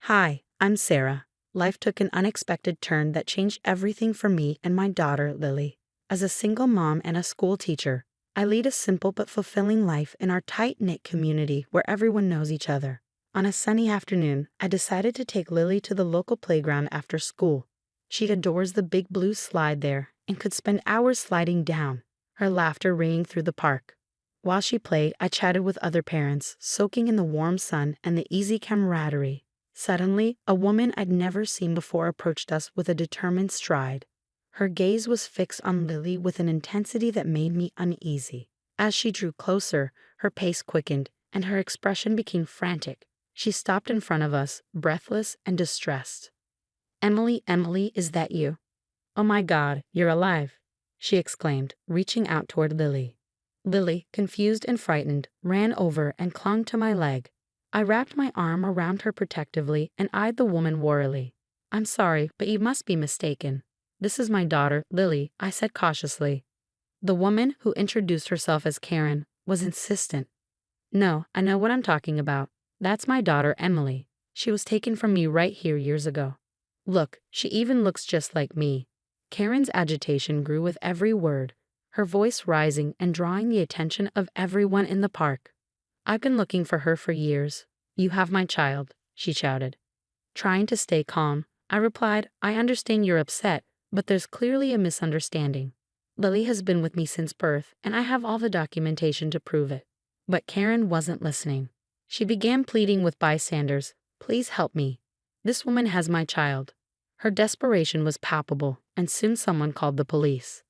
Hi, I'm Sarah. Life took an unexpected turn that changed everything for me and my daughter, Lily. As a single mom and a school teacher, I lead a simple but fulfilling life in our tight-knit community where everyone knows each other. On a sunny afternoon, I decided to take Lily to the local playground after school. She adores the big blue slide there and could spend hours sliding down, her laughter ringing through the park. While she played, I chatted with other parents, soaking in the warm sun and the easy camaraderie. Suddenly, a woman I'd never seen before approached us with a determined stride. Her gaze was fixed on Lily with an intensity that made me uneasy. As she drew closer, her pace quickened, and her expression became frantic. She stopped in front of us, breathless and distressed. "Emily, Emily, is that you? Oh my God, you're alive!" she exclaimed, reaching out toward Lily. Lily, confused and frightened, ran over and clung to my leg. I wrapped my arm around her protectively and eyed the woman warily. "I'm sorry, but you must be mistaken. This is my daughter, Lily," I said cautiously. The woman, who introduced herself as Karen, was insistent. "No, I know what I'm talking about. That's my daughter, Emily. She was taken from me right here years ago. Look, she even looks just like me." Karen's agitation grew with every word, her voice rising and drawing the attention of everyone in the park. "I've been looking for her for years. You have my child," she shouted. Trying to stay calm, I replied, "I understand you're upset, but there's clearly a misunderstanding. Lily has been with me since birth, and I have all the documentation to prove it." But Karen wasn't listening. She began pleading with bystanders, "Please help me. This woman has my child." Her desperation was palpable, and soon someone called the police.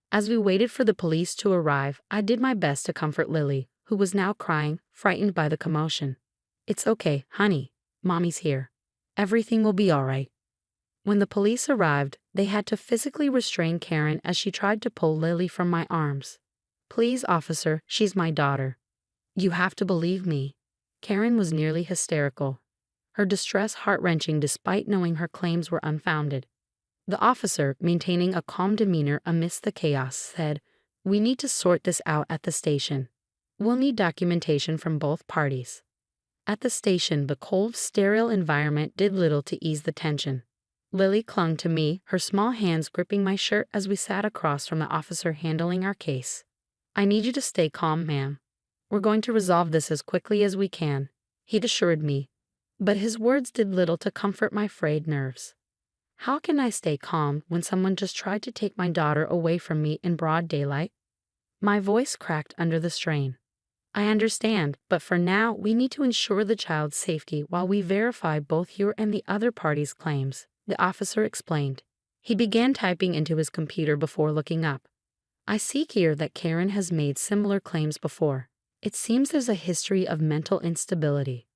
As we waited for the police to arrive, I did my best to comfort Lily, who was now crying, frightened by the commotion. "It's okay, honey. Mommy's here. Everything will be all right." When the police arrived, they had to physically restrain Karen as she tried to pull Lily from my arms. "Please, officer, she's my daughter. You have to believe me." Karen was nearly hysterical, her distress heart-wrenching despite knowing her claims were unfounded. The officer, maintaining a calm demeanor amidst the chaos, said, "We need to sort this out at the station. We'll need documentation from both parties." At the station, the cold, sterile environment did little to ease the tension. Lily clung to me, her small hands gripping my shirt as we sat across from the officer handling our case. "I need you to stay calm, ma'am. We're going to resolve this as quickly as we can," he'd assured me. But his words did little to comfort my frayed nerves. How can I stay calm when someone just tried to take my daughter away from me in broad daylight? My voice cracked under the strain. "I understand, but for now, we need to ensure the child's safety while we verify both your and the other party's claims," the officer explained. He began typing into his computer before looking up. "I see here that Karen has made similar claims before. It seems there's a history of mental instability."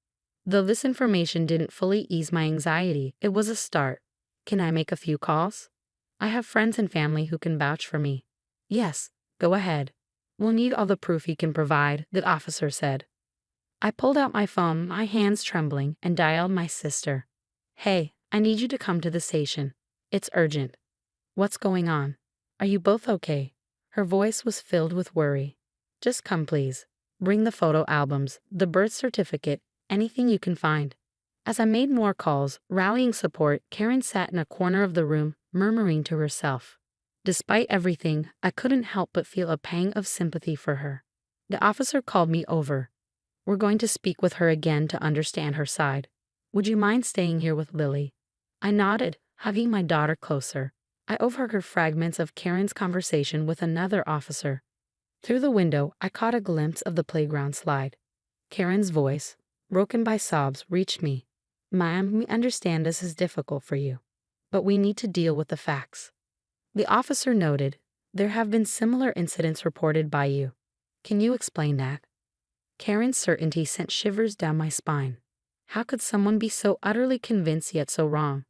Though this information didn't fully ease my anxiety, it was a start. "Can I make a few calls? I have friends and family who can vouch for me." "Yes, go ahead. We'll need all the proof you can provide," the officer said. I pulled out my phone, my hands trembling, and dialed my sister. "Hey, I need you to come to the station. It's urgent." "What's going on? Are you both okay?" Her voice was filled with worry. "Just come, please. Bring the photo albums, the birth certificate, anything you can find." As I made more calls, rallying support, Karen sat in a corner of the room, murmuring to herself. Despite everything, I couldn't help but feel a pang of sympathy for her. The officer called me over. "We're going to speak with her again to understand her side. Would you mind staying here with Lily?" I nodded, hugging my daughter closer. I overheard fragments of Karen's conversation with another officer. Through the window, I caught a glimpse of the playground slide. Karen's voice, broken by sobs, reached me. "Ma'am, we understand this is difficult for you, but we need to deal with the facts." The officer noted, "There have been similar incidents reported by you. Can you explain that?" Karen's certainty sent shivers down my spine. How could someone be so utterly convinced yet so wrong?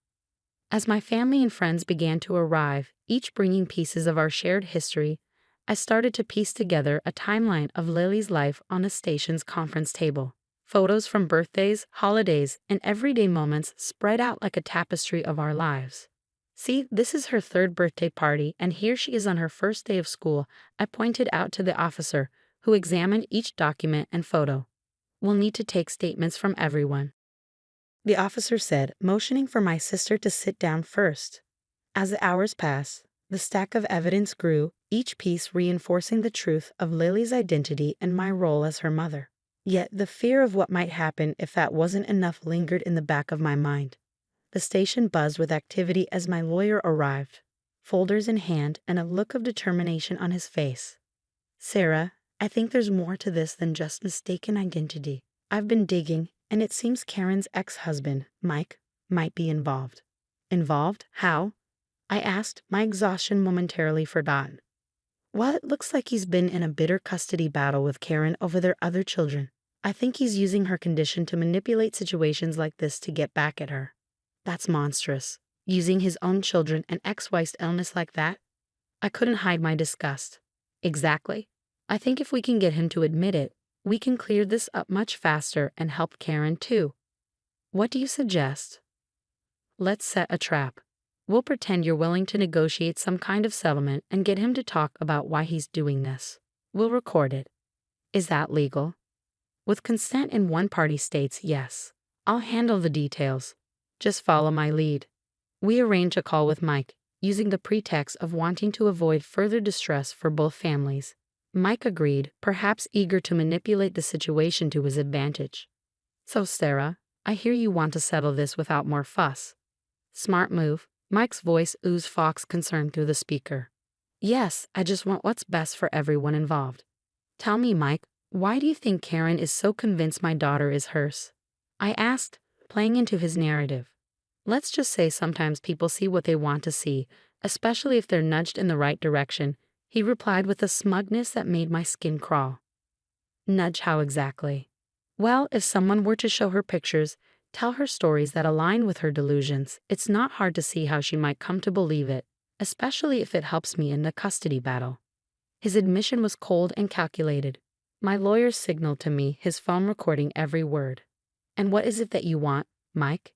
As my family and friends began to arrive, each bringing pieces of our shared history, I started to piece together a timeline of Lily's life on the station's conference table. Photos from birthdays, holidays, and everyday moments spread out like a tapestry of our lives. "See, this is her third birthday party, and here she is on her first day of school," I pointed out to the officer, who examined each document and photo. "We'll need to take statements from everyone." the officer said, motioning for my sister to sit down first. As the hours passed, the stack of evidence grew, each piece reinforcing the truth of Lily's identity and my role as her mother. Yet the fear of what might happen if that wasn't enough lingered in the back of my mind. The station buzzed with activity as my lawyer arrived, folders in hand and a look of determination on his face. Sarah, I think there's more to this than just mistaken identity. I've been digging, and it seems Karen's ex-husband, Mike, might be involved. Involved? How? I asked, my exhaustion momentarily forgotten. Well, it looks like he's been in a bitter custody battle with Karen over their other children. I think he's using her condition to manipulate situations like this to get back at her. That's monstrous. Using his own children and ex-wife's illness like that? I couldn't hide my disgust. Exactly. I think if we can get him to admit it, we can clear this up much faster and help Karen too. What do you suggest? Let's set a trap. We'll pretend you're willing to negotiate some kind of settlement and get him to talk about why he's doing this. We'll record it. Is that legal? With consent in one party states yes. I'll handle the details. Just follow my lead. We arrange a call with Mike, using the pretext of wanting to avoid further distress for both families. Mike agreed, perhaps eager to manipulate the situation to his advantage. So Sarah, I hear you want to settle this without more fuss. Smart move. Mike's voice oozed Fox concern through the speaker. Yes, I just want what's best for everyone involved. Tell me, Mike, why do you think Karen is so convinced my daughter is hers? I asked, playing into his narrative. Let's just say sometimes people see what they want to see, especially if they're nudged in the right direction, he replied with a smugness that made my skin crawl. Nudge how exactly? Well, if someone were to show her pictures, tell her stories that align with her delusions, it's not hard to see how she might come to believe it, especially if it helps me in the custody battle. His admission was cold and calculated. My lawyer signaled to me, his phone recording every word. And what is it that you want, Mike?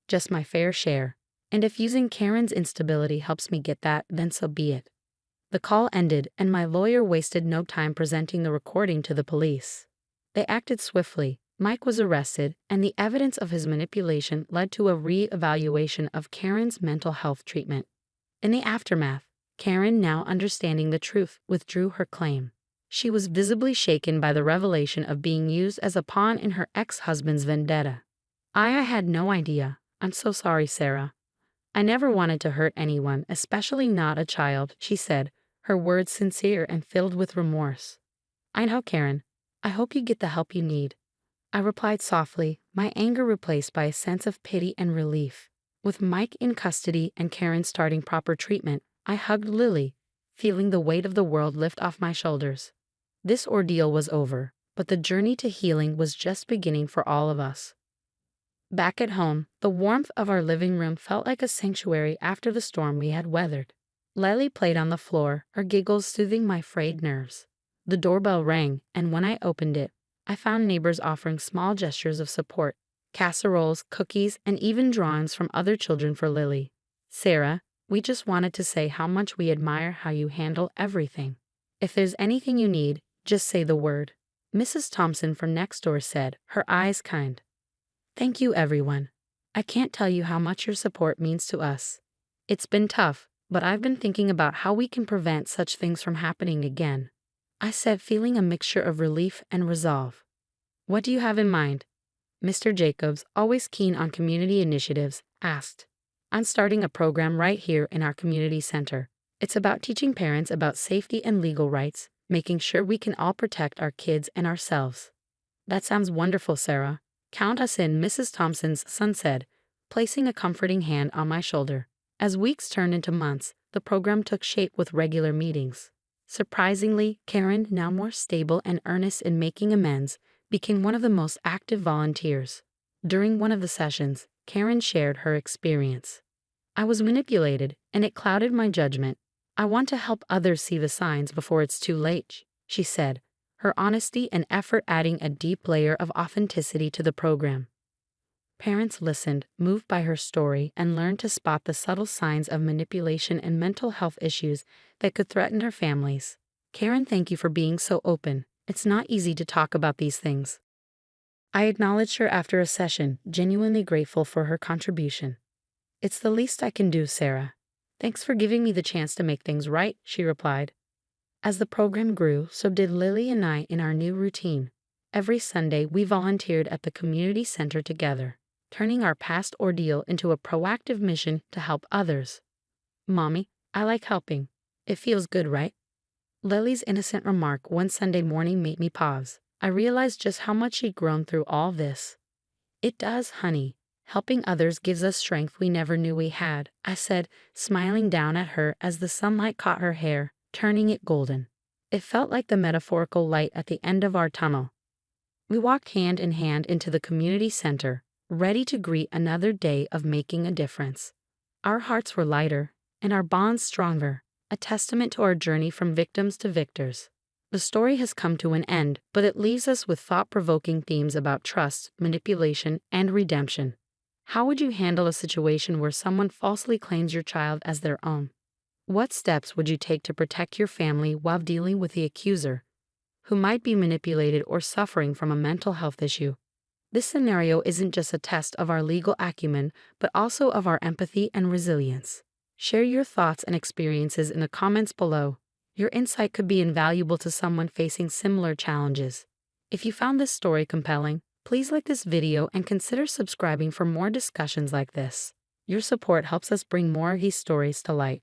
Just my fair share. And if using Karen's instability helps me get that, then so be it. The call ended, and my lawyer wasted no time presenting the recording to the police. They acted swiftly. Mike was arrested, and the evidence of his manipulation led to a re-evaluation of Karen's mental health treatment. In the aftermath, Karen, now understanding the truth, withdrew her claim. She was visibly shaken by the revelation of being used as a pawn in her ex-husband's vendetta. I had no idea. I'm so sorry, Sarah. I never wanted to hurt anyone, especially not a child, she said, her words sincere and filled with remorse. I know, Karen. I hope you get the help you need. I replied softly, my anger replaced by a sense of pity and relief. With Mike in custody and Karen starting proper treatment, I hugged Lily, feeling the weight of the world lift off my shoulders. This ordeal was over, but the journey to healing was just beginning for all of us. Back at home, the warmth of our living room felt like a sanctuary after the storm we had weathered. Lily played on the floor, her giggles soothing my frayed nerves. The doorbell rang, and when I opened it, I found neighbors offering small gestures of support, casseroles, cookies, and even drawings from other children for Lily. Sarah, we just wanted to say how much we admire how you handle everything. If there's anything you need, just say the word. Mrs. Thompson from next door said, her eyes kind. Thank you, everyone. I can't tell you how much your support means to us. It's been tough, but I've been thinking about how we can prevent such things from happening again. I said, feeling a mixture of relief and resolve. What do you have in mind? Mr. Jacobs, always keen on community initiatives, asked. I'm starting a program right here in our community center. It's about teaching parents about safety and legal rights, making sure we can all protect our kids and ourselves. That sounds wonderful, Sarah. Count us in, Mrs. Thompson's son said, placing a comforting hand on my shoulder. As weeks turned into months, the program took shape with regular meetings. Surprisingly, Karen, now more stable and earnest in making amends, became one of the most active volunteers. During one of the sessions, Karen shared her experience. I was manipulated, and it clouded my judgment. I want to help others see the signs before it's too late, she said, her honesty and effort adding a deep layer of authenticity to the program. Parents listened, moved by her story, and learned to spot the subtle signs of manipulation and mental health issues that could threaten their families. Karen, thank you for being so open. It's not easy to talk about these things. I acknowledged her after a session, genuinely grateful for her contribution. "It's the least I can do, Sarah. Thanks for giving me the chance to make things right," she replied. As the program grew, so did Lily and I in our new routine. Every Sunday, we volunteered at the community center together, turning our past ordeal into a proactive mission to help others. "Mommy, I like helping. It feels good, right?" Lily's innocent remark one Sunday morning made me pause. I realized just how much she'd grown through all this. "It does, honey. Helping others gives us strength we never knew we had," I said, smiling down at her as the sunlight caught her hair, turning it golden. It felt like the metaphorical light at the end of our tunnel. We walked hand in hand into the community center, ready to greet another day of making a difference. Our hearts were lighter, and our bonds stronger, a testament to our journey from victims to victors. The story has come to an end, but it leaves us with thought-provoking themes about trust, manipulation, and redemption. How would you handle a situation where someone falsely claims your child as their own? What steps would you take to protect your family while dealing with the accuser, who might be manipulated or suffering from a mental health issue? This scenario isn't just a test of our legal acumen, but also of our empathy and resilience. Share your thoughts and experiences in the comments below. Your insight could be invaluable to someone facing similar challenges. If you found this story compelling, please like this video and consider subscribing for more discussions like this. Your support helps us bring more of these stories to light.